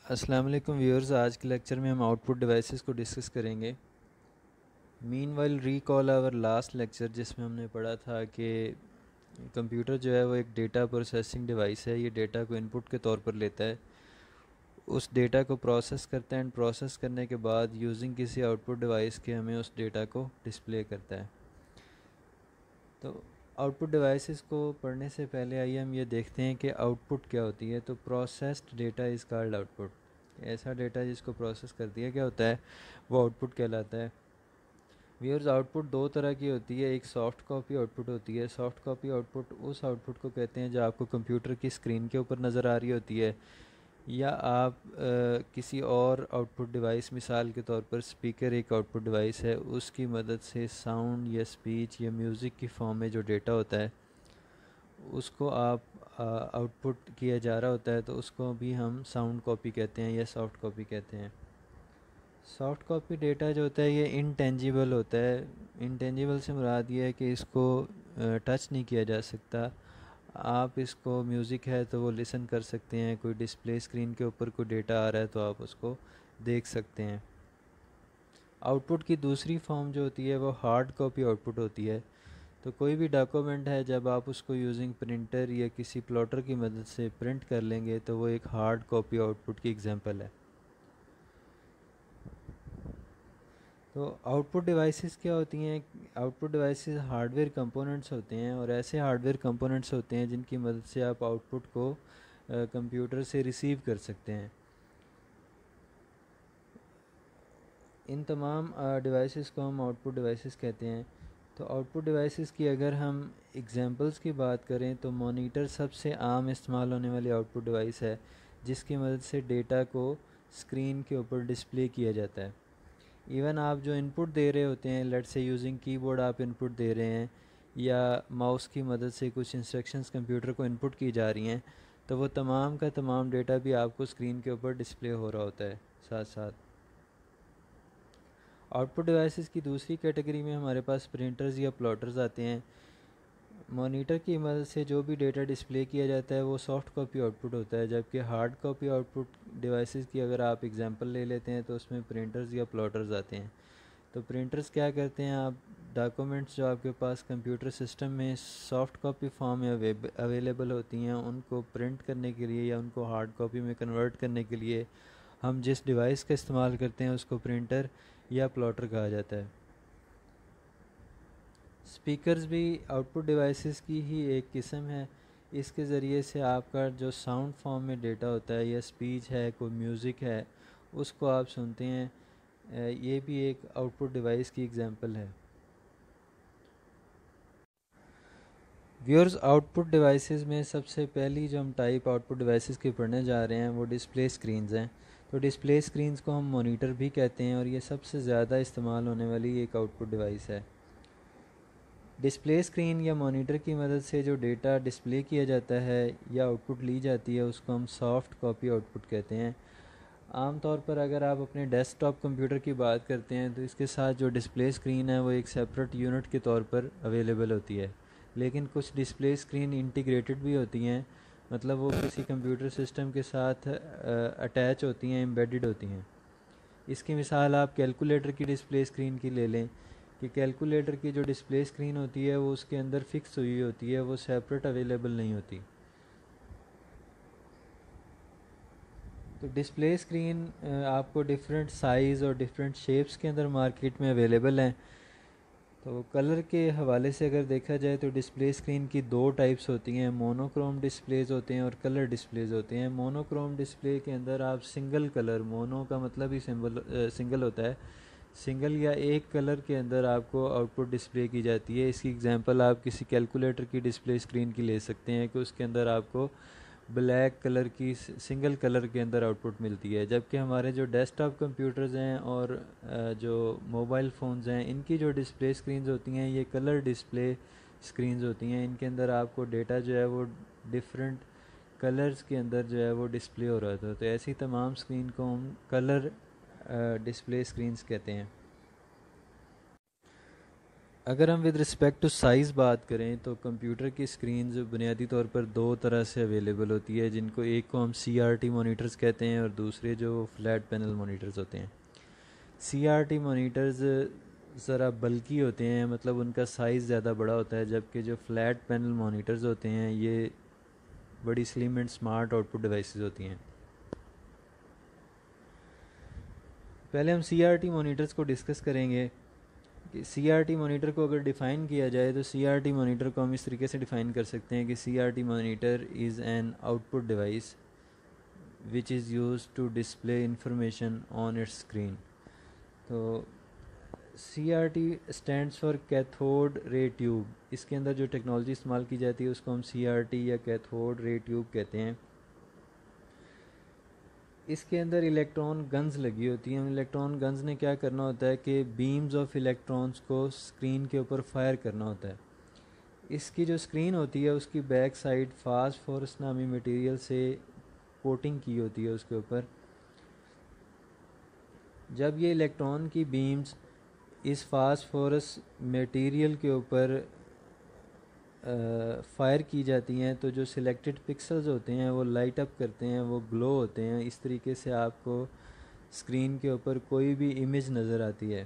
السلام علیکم ویورز، آج کے لیکچر میں ہم آؤٹ پٹ ڈیوائسز کو ڈسکس کریں گے۔ Meanwhile recall our last lecture, جس میں ہم نے پڑھا تھا کہ کمپیوٹر جو ہے وہ ایک ڈیٹا پروسیسنگ ڈیوائس ہے۔ یہ ڈیٹا کو ان پٹ کے طور پر لیتا ہے، اس ڈیٹا کو پروسیس کرتا ہے، اینڈ پروسیس کرنے کے بعد یوزنگ کسی آؤٹ پٹ ڈیوائس کے ہمیں اس ڈیٹا کو ڈسپلے کرتا ہے۔ تو آؤٹ پٹ ڈیوائسز کو پڑھنے سے پہلے آئیے ہم یہ دیکھتے ہیں کہ آؤٹ پٹ کیا ہوتی ہے۔ تو processed data is called out put. ایسا ڈیٹا جس کو پروسیس کر دیا کیا ہوتا ہے، وہ آؤٹ پٹ کہلاتا ہے۔ ویئرز آؤٹ پٹ دو طرح کی ہوتی ہے، ایک سافٹ کاپی آؤٹ پٹ ہوتی ہے۔ سافٹ کاپی آؤٹ پٹ اس آؤٹ پٹ کو کہتے ہیں جو آپ کو کمپیوٹر کی اسکرین کے اوپر نظر آ رہی ہوتی ہے، یا آپ کسی اور آؤٹ پٹ ڈیوائس، مثال کے طور پر اسپیکر ایک آؤٹ پٹ ڈیوائس ہے، اس کی مدد سے ساؤنڈ یا اسپیچ یا میوزک کی فارم میں جو ڈیٹا ہوتا ہے اس کو آپ آؤٹ پٹ کیا جا رہا ہوتا ہے، تو اس کو بھی ہم ساؤنڈ کاپی کہتے ہیں یا سافٹ کاپی کہتے ہیں۔ سافٹ کاپی ڈیٹا جو ہوتا ہے یہ انٹینجیبل ہوتا ہے۔ انٹینجیبل سے مراد یہ ہے کہ اس کو ٹچ نہیں کیا جا سکتا۔ آپ اس کو میوزک ہے تو وہ لسن کر سکتے ہیں، کوئی ڈسپلے اسکرین کے اوپر کوئی ڈیٹا آ رہا ہے تو آپ اس کو دیکھ سکتے ہیں۔ آؤٹ پٹ کی دوسری فارم جو ہوتی ہے وہ ہارڈ کاپی آؤٹ پٹ ہوتی ہے۔ تو کوئی بھی ڈاکومنٹ ہے جب آپ اس کو یوزنگ پرنٹر یا کسی پلاٹر کی مدد سے پرنٹ کر لیں گے تو وہ ایک ہارڈ کاپی آؤٹ پٹ کی ایگزامپل ہے۔ تو آؤٹ پٹ ڈیوائسز کیا ہوتی ہیں؟ Out put devices hard where components ہوتے ہیں، اور ایسے ہارڈ ویئر کمپوننٹس ہوتے ہیں جن کی مدد سے آپ آؤٹ پٹ کو کمپیوٹر سے ریسیو کر سکتے ہیں۔ ان تمام ڈیوائسز کو ہم آؤٹ پٹ ڈیوائسز کہتے ہیں۔ تو آؤٹ پٹ ڈیوائسز کی اگر ہم ایگزامپلس کی بات کریں تو مانیٹر سب سے عام استعمال ہونے والی آؤٹ پٹ ڈیوائس ہے، جس کی مدد سے ڈیٹا کو اسکرین کے اوپر ڈسپلے کیا جاتا ہے۔ ایون آپ جو ان پٹ دے رہے ہوتے ہیں، لیٹ سے یوزنگ کی بورڈ آپ ان پٹ دے رہے ہیں، یا ماؤس کی مدد سے کچھ انسٹرکشنز کمپیوٹر کو ان پٹ کی جا رہی ہیں، تو وہ تمام کا تمام ڈیٹا بھی آپ کو اسکرین کے اوپر ڈسپلے ہو رہا ہوتا ہے ساتھ ساتھ۔ آؤٹ پٹ ڈیوائسز کی دوسری کیٹیگری میں ہمارے پاس پرنٹرز یا پلاٹرز آتے ہیں۔ مانیٹر کی مدد سے جو بھی ڈیٹا ڈسپلے کیا جاتا ہے وہ سافٹ کاپی آؤٹ پٹ ہوتا ہے، جبکہ hard copy out put devices کی اگر آپ ایگزامپل لے لیتے ہیں تو اس میں پرنٹرز یا پلاٹرز آتے ہیں۔ تو پرنٹرز کیا کرتے ہیں، آپ ڈاکومنٹس جو آپ کے پاس کمپیوٹر سسٹم میں سافٹ کاپی فارم میں اویلیبل ہوتی ہیں، ان کو پرنٹ کرنے کے لیے یا ان کو ہارڈ کاپی میں کنورٹ کرنے کے لیے ہم جس ڈیوائس کا استعمال کرتے ہیں اس کو پرنٹر یا پلاٹر کہا جاتا ہے۔ اسپیکرز بھی آؤٹ پٹ ڈیوائسز کی ہی ایک قسم ہے۔ اس کے ذریعے سے آپ کا جو ساؤنڈ فارم میں ڈیٹا ہوتا ہے یا اسپیچ ہے، کوئی میوزک ہے، اس کو آپ سنتے ہیں۔ یہ بھی ایک آؤٹ پٹ ڈیوائس کی ایگزامپل ہے۔ ویورز، آؤٹ پٹ ڈیوائسز میں سب سے پہلی جو ہم ٹائپ آؤٹ پٹ ڈیوائسز کی پڑھنے جا رہے ہیں وہ ڈسپلے اسکرینز ہیں۔ تو ڈسپلے اسکرینز کو ہم مانیٹر بھی کہتے ہیں، اور یہ سب سے زیادہ استعمال ہونے والی ایک آؤٹ پٹ ڈیوائس ہے۔ ڈسپلے اسکرین یا مانیٹر کی مدد سے جو ڈیٹا ڈسپلے کیا جاتا ہے یا آؤٹ پٹ لی جاتی ہے اس کو ہم سافٹ کاپی آؤٹ پٹ کہتے ہیں۔ عام طور پر اگر آپ اپنے ڈیسک ٹاپ کمپیوٹر کی بات کرتے ہیں تو اس کے ساتھ جو ڈسپلے اسکرین ہے وہ ایک سیپریٹ یونٹ کے طور پر اویلیبل ہوتی ہے، لیکن کچھ ڈسپلے اسکرین انٹیگریٹڈ بھی ہوتی ہیں، مطلب وہ کسی کمپیوٹر سسٹم کے ساتھ اٹیچ ہوتی ہیں، ایمبیڈڈ ہوتی ہیں۔ اس کی مثال آپ کیلکولیٹر کی ڈسپلے اسکرین کی لے لیں کہ کیلکولیٹر کی جو ڈسپلے اسکرین ہوتی ہے وہ اس کے اندر فکس ہوئی ہوتی ہے، وہ سیپریٹ اویلیبل نہیں ہوتی۔ تو ڈسپلے اسکرین آپ کو ڈفرینٹ سائز اور ڈفرینٹ شیپس کے اندر مارکیٹ میں اویلیبل ہیں۔ تو کلر کے حوالے سے اگر دیکھا جائے تو ڈسپلے اسکرین کی دو ٹائپس ہوتی ہیں، مونوکروم ڈسپلیز ہوتے ہیں اور کلر ڈسپلیز ہوتے ہیں۔ مونوکروم ڈسپلے کے اندر آپ سنگل کلر، مونو کا مطلب ہی سنگل ہوتا ہے، سنگل یا ایک کلر کے اندر آپ کو آؤٹ پٹ ڈسپلے کی جاتی ہے۔ اس کی ایگزامپل آپ کسی کیلکولیٹر کی ڈسپلے اسکرین کی لے سکتے ہیں کہ اس کے اندر آپ کو بلیک کلر کی سنگل کلر کے اندر آؤٹ پٹ ملتی ہے، جبکہ ہمارے جو ڈیسک ٹاپ کمپیوٹرز ہیں اور جو موبائل فونز ہیں ان کی جو ڈسپلے اسکرینز ہوتی ہیں یہ کلر ڈسپلے اسکرینز ہوتی ہیں۔ ان کے اندر آپ کو ڈیٹا جو ہے وہ ڈفرینٹ کلرز کے اندر جو ہے وہ ڈسپلے ہو رہا تھا، تو ایسی تمام اسکرین کو ہم کلر ڈسپلے اسکرینز کہتے ہیں۔ اگر ہم ود رسپیکٹ ٹو سائز بات کریں تو کمپیوٹر کی اسکرینز بنیادی طور پر دو طرح سے اویلیبل ہوتی ہے، جن کو ایک کو ہم سی آر ٹی مانیٹرز کہتے ہیں اور دوسرے جو فلیٹ پینل مانیٹرز ہوتے ہیں۔ سی آر ٹی مانیٹرز ذرا بلکی ہوتے ہیں، مطلب ان کا سائز زیادہ بڑا ہوتا ہے، جبکہ جو فلیٹ پینل مانیٹرز ہوتے ہیں یہ بڑی سلم and smart out put devices ہوتی ہیں۔ پہلے ہم سی آر ٹی مانیٹرز کو ڈسکس کریں گے کہ سی آر ٹی مانیٹر کو اگر ڈیفائن کیا جائے تو سی آر ٹی مانیٹر کو ہم اس طریقے سے ڈیفائن کر سکتے ہیں کہ C R T monitor is an output device which is used to display information on its screen. تو C R T stands for cathode ray tube, اس کے اندر جو ٹیکنالوجی استعمال کی جاتی ہے اس کو ہم سی آر ٹی یا کیتھوڈ رے ٹیوب کہتے ہیں۔ اس کے اندر الیکٹران گنز لگی ہوتی ہیں۔ الیکٹران گنز نے کیا کرنا ہوتا ہے کہ بیمز آف الیکٹرانز کو اسکرین کے اوپر فائر کرنا ہوتا ہے۔ اس کی جو اسکرین ہوتی ہے اس کی بیک سائڈ فاسفورس نامی مٹیریل سے کوٹنگ کی ہوتی ہے اس کے اوپر۔ جب یہ الیکٹران کی بیمز اس فاسفورس میٹیریل کے اوپر فائر کی جاتی ہیں تو جو سلیکٹڈ پکسلز ہوتے ہیں وہ لائٹ اپ کرتے ہیں، وہ گلو ہوتے ہیں، اس طریقے سے آپ کو اسکرین کے اوپر کوئی بھی امیج نظر آتی ہے۔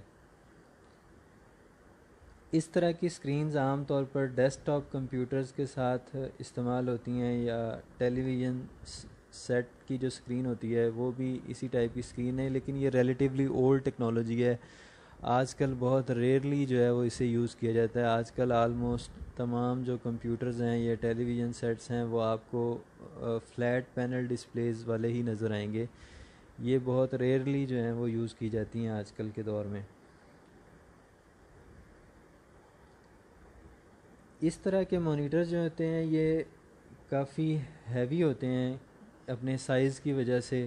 اس طرح کی اسکرینز عام طور پر ڈیسک ٹاپ کمپیوٹرز کے ساتھ استعمال ہوتی ہیں، یا ٹیلی ویژن سیٹ کی جو اسکرین ہوتی ہے وہ بھی اسی ٹائپ کی اسکرین ہے، لیکن یہ ریلیٹیولی اولڈ ٹیکنالوجی ہے۔ آج کل بہت ریئرلی جو ہے وہ اسے یوز کیا جاتا ہے۔ آج کل آلموسٹ تمام جو کمپیوٹرز ہیں یا ٹیلی ویژن سیٹس ہیں وہ آپ کو فلیٹ پینل ڈسپلیز والے ہی نظر آئیں گے۔ یہ بہت ریئرلی جو ہیں وہ یوز کی جاتی ہیں آج کل کے دور میں۔ اس طرح کے مانیٹر جو ہوتے ہیں یہ کافی ہیوی ہوتے ہیں اپنے سائز کی وجہ سے،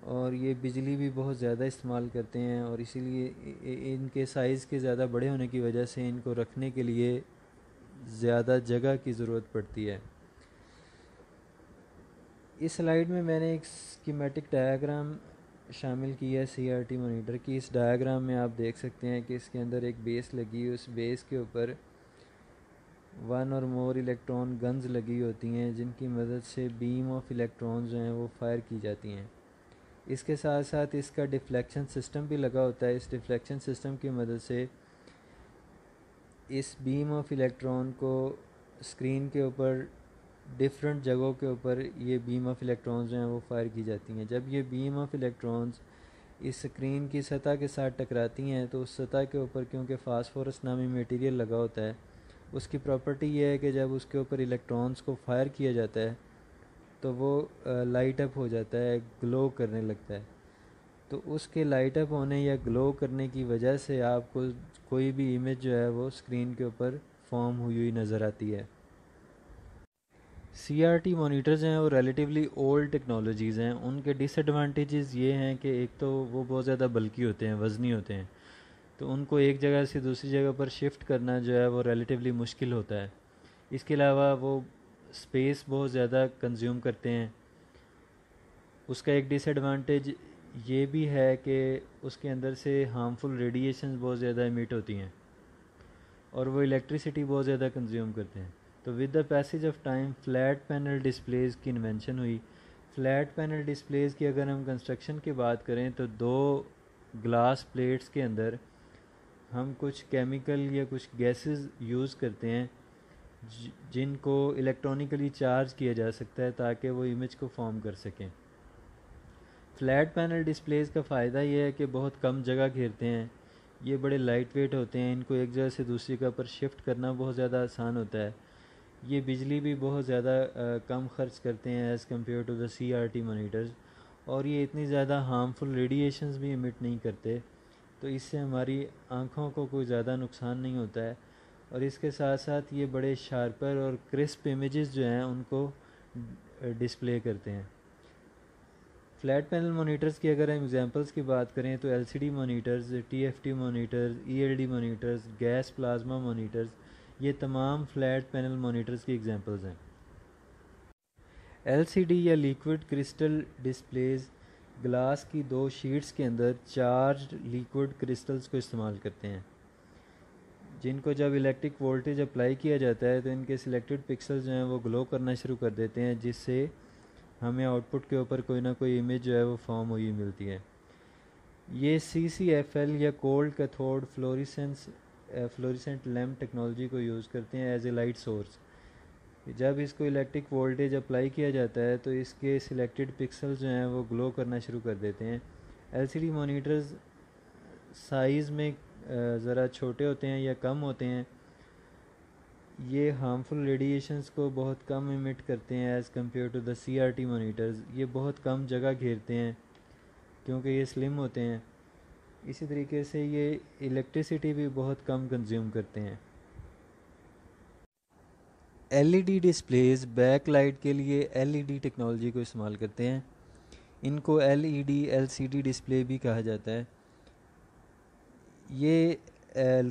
اور یہ بجلی بھی بہت زیادہ استعمال کرتے ہیں، اور اسی لیے ان کے سائز کے زیادہ بڑے ہونے کی وجہ سے ان کو رکھنے کے لیے زیادہ جگہ کی ضرورت پڑتی ہے۔ اس سلائیڈ میں نے ایک اسکیمیٹک ڈائیگرام شامل کی ہے سی آر ٹی مانیٹر کی۔ اس ڈائیگرام میں آپ دیکھ سکتے ہیں کہ اس کے اندر ایک بیس لگی ہے، اس بیس کے اوپر ون اور مور الیکٹران گنز لگی ہوتی ہیں جن کی مدد سے بیم آف الیکٹرانز جو ہیں وہ فائر کی جاتی ہیں۔ اس کے ساتھ ساتھ اس کا ڈیفلیکشن سسٹم بھی لگا ہوتا ہے۔ اس ڈیفلیکشن سسٹم کی مدد سے اس بیم آف الیکٹران کو اسکرین کے اوپر ڈفرینٹ جگہوں کے اوپر یہ بیم آف الیکٹرانز جو ہیں وہ فائر کی جاتی ہیں۔ جب یہ بیم آف الیکٹرانز اس اسکرین کی سطح کے ساتھ ٹکراتی ہیں تو اس سطح کے اوپر کیونکہ فاسفورس نامی میٹیریل لگا ہوتا ہے، اس کی پراپرٹی یہ ہے کہ جب اس کے اوپر الیکٹرانز کو فائر کیا جاتا ہے تو وہ لائٹ اپ ہو جاتا ہے، گلو کرنے لگتا ہے۔ تو اس کے لائٹ اپ ہونے یا گلو کرنے کی وجہ سے آپ کو کوئی بھی امیج جو ہے وہ اسکرین کے اوپر فارم ہوئی ہوئی نظر آتی ہے۔ سی آر ٹی مانیٹرز ہیں وہ ریلیٹیولی اولڈ ٹیکنالوجیز ہیں۔ ان کے ڈس ایڈوانٹیجز یہ ہیں کہ ایک تو وہ بہت زیادہ بلکی ہوتے ہیں، وزنی ہوتے ہیں، تو ان کو ایک جگہ سے دوسری جگہ پر شفٹ کرنا جو ہے وہ ریلیٹیولی مشکل ہوتا ہے۔ اس کے علاوہ وہ اسپیس بہت زیادہ کنزیوم کرتے ہیں۔ اس کا ایک ڈس ایڈوانٹیج یہ بھی ہے کہ اس کے اندر سے ہارمفل ریڈیشنز بہت زیادہ ایمٹ ہوتی ہیں اور وہ الیکٹریسٹی بہت زیادہ کنزیوم کرتے ہیں۔ تو with the passage of time flat panel displays کی انوینشن ہوئی۔ فلیٹ پینل ڈسپلیز کی اگر ہم کنسٹرکشن کی بات کریں تو دو گلاس پلیٹس کے اندر ہم کچھ کیمیکل یا کچھ گیسز یوز کرتے ہیں جن کو الیکٹرانیکلی چارج کیا جا سکتا ہے تاکہ وہ امیج کو فارم کر سکیں۔ فلیٹ پینل ڈسپلیز کا فائدہ یہ ہے کہ بہت کم جگہ گھیرتے ہیں، یہ بڑے لائٹ ویٹ ہوتے ہیں، ان کو ایک جگہ سے دوسری جگہ پر شفٹ کرنا بہت زیادہ آسان ہوتا ہے۔ یہ بجلی بھی بہت زیادہ کم خرچ کرتے ہیں as compare to the C R T monitors, اور یہ اتنی زیادہ ہارمفل ریڈیشنز بھی ایمٹ نہیں کرتے، تو اس سے ہماری آنکھوں کو کوئی زیادہ نقصان نہیں ہوتا ہے، اور اس کے ساتھ ساتھ یہ بڑے شارپر اور کرسپ امیجز جو ہیں ان کو ڈسپلے کرتے ہیں۔ فلیٹ پینل مانیٹرز کی اگر ہم ایگزامپلس کی بات کریں تو L C D monitors, T F T monitors, E L D monitors, gas plasma monitors, یہ تمام فلیٹ پینل مانیٹرز کی ایگزامپلز ہیں۔ ایل سی ڈی یا لیکوڈ کرسٹل ڈسپلیز گلاس کی دو شیٹس کے اندر چارجڈ لیکوڈ کرسٹلز کو استعمال کرتے ہیں۔ جن کو جب الیکٹرک وولٹیج اپلائی کیا جاتا ہے تو ان کے سلیکٹڈ پکسل جو ہیں وہ گلو کرنا شروع کر دیتے ہیں، جس سے ہمیں آؤٹ پٹ کے اوپر کوئی نہ کوئی امیج جو ہے وہ فارم ہوئی ملتی ہے۔ یہ CCFL یا کولڈ کیتھوڈ فلوریسنٹ لیمپ ٹیکنالوجی کو یوز کرتے ہیں ایز اے لائٹ سورس۔ جب اس کو الیکٹرک وولٹیج اپلائی کیا جاتا ہے تو اس کے سلیکٹڈ پکسل جو ہیں وہ گلو کرنا شروع کر دیتے ہیں۔ LCD مانیٹرز سائز میں ذرا چھوٹے ہوتے ہیں یا کم ہوتے ہیں، یہ ہارمفل ریڈیشنز کو بہت کم ایمٹ کرتے ہیں as compare to the CRT monitors. یہ بہت کم جگہ گھیرتے ہیں کیونکہ یہ سلم ہوتے ہیں، اسی طریقے سے یہ الیکٹریسٹی بھی بہت کم کنزیوم کرتے ہیں۔ LED ڈسپلیز بیک لائٹ کے لیے LED ٹیکنالوجی کو استعمال کرتے ہیں، ان کو LED LCD ڈسپلے بھی کہا جاتا ہے۔ یہ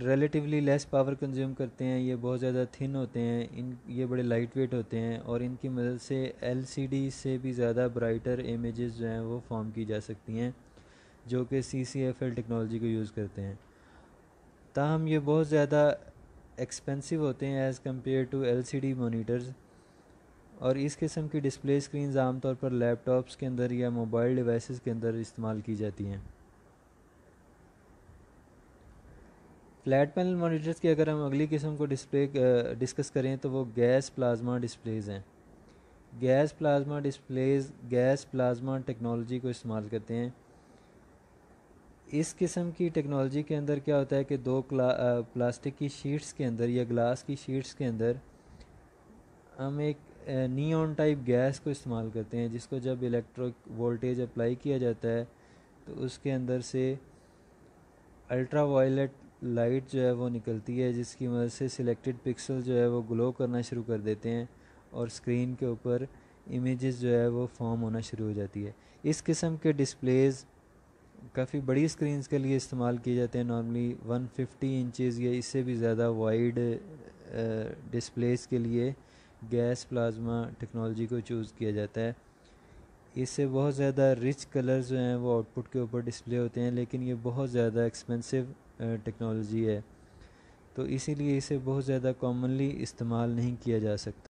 ریلیٹیولی لیس پاور کنزیوم کرتے ہیں، یہ بہت زیادہ تھن ہوتے ہیں، یہ بڑے لائٹ ویٹ ہوتے ہیں اور ان کی مدد سے LCD سے بھی زیادہ برائٹر امیجز جو ہیں وہ فارم کی جا سکتی ہیں، جو کہ CCFL ٹیکنالوجی کو یوز کرتے ہیں۔ تاہم یہ بہت زیادہ ایکسپینسو ہوتے ہیں as compare to LCD monitors, اور اس قسم کی ڈسپلے اسکرینز عام طور پر لیپ ٹاپس کے اندر یا موبائل ڈیوائسز کے اندر استعمال کی جاتی ہیں۔ فلیٹ پینل مانیٹرز کی اگر ہم اگلی قسم کو ڈسکس کریں تو وہ گیس پلازما ڈسپلیز ہیں۔ Gas plasma displays gas plasma technology کو استعمال کرتے ہیں۔ اس قسم کی ٹیکنالوجی کے اندر کیا ہوتا ہے کہ دو پلاسٹک کی شیٹس کے اندر یا گلاس کی شیٹس کے اندر ہم ایک نیون ٹائپ گیس کو استعمال کرتے ہیں، جس کو جب الیکٹرک وولٹیج اپلائی کیا جاتا ہے تو اس کے اندر سے الٹرا وائلٹ لائٹ جو ہے وہ نکلتی ہے، جس کی مدد سے سلیکٹڈ پکسل جو ہے وہ گلو کرنا شروع کر دیتے ہیں اور اسکرین کے اوپر امیجز جو ہے وہ فارم ہونا شروع ہو جاتی ہے۔ اس قسم کے ڈسپلیز کافی بڑی اسکرینز کے لیے استعمال کیے جاتے ہیں، نارملی 150 انچز یا اس سے بھی زیادہ وائڈ ڈسپلیز کے لیے گیس پلازما ٹیکنالوجی کو چوز کیا جاتا ہے۔ اس سے بہت زیادہ رچ کلرز جو ہیں وہ آؤٹ پٹ کے اوپر ڈسپلے ہوتے ہیں، لیکن یہ بہت زیادہ ایکسپینسو ٹیکنالوجی ہے، تو اسی لیے اسے بہت زیادہ کامنلی استعمال نہیں کیا جا سکتا۔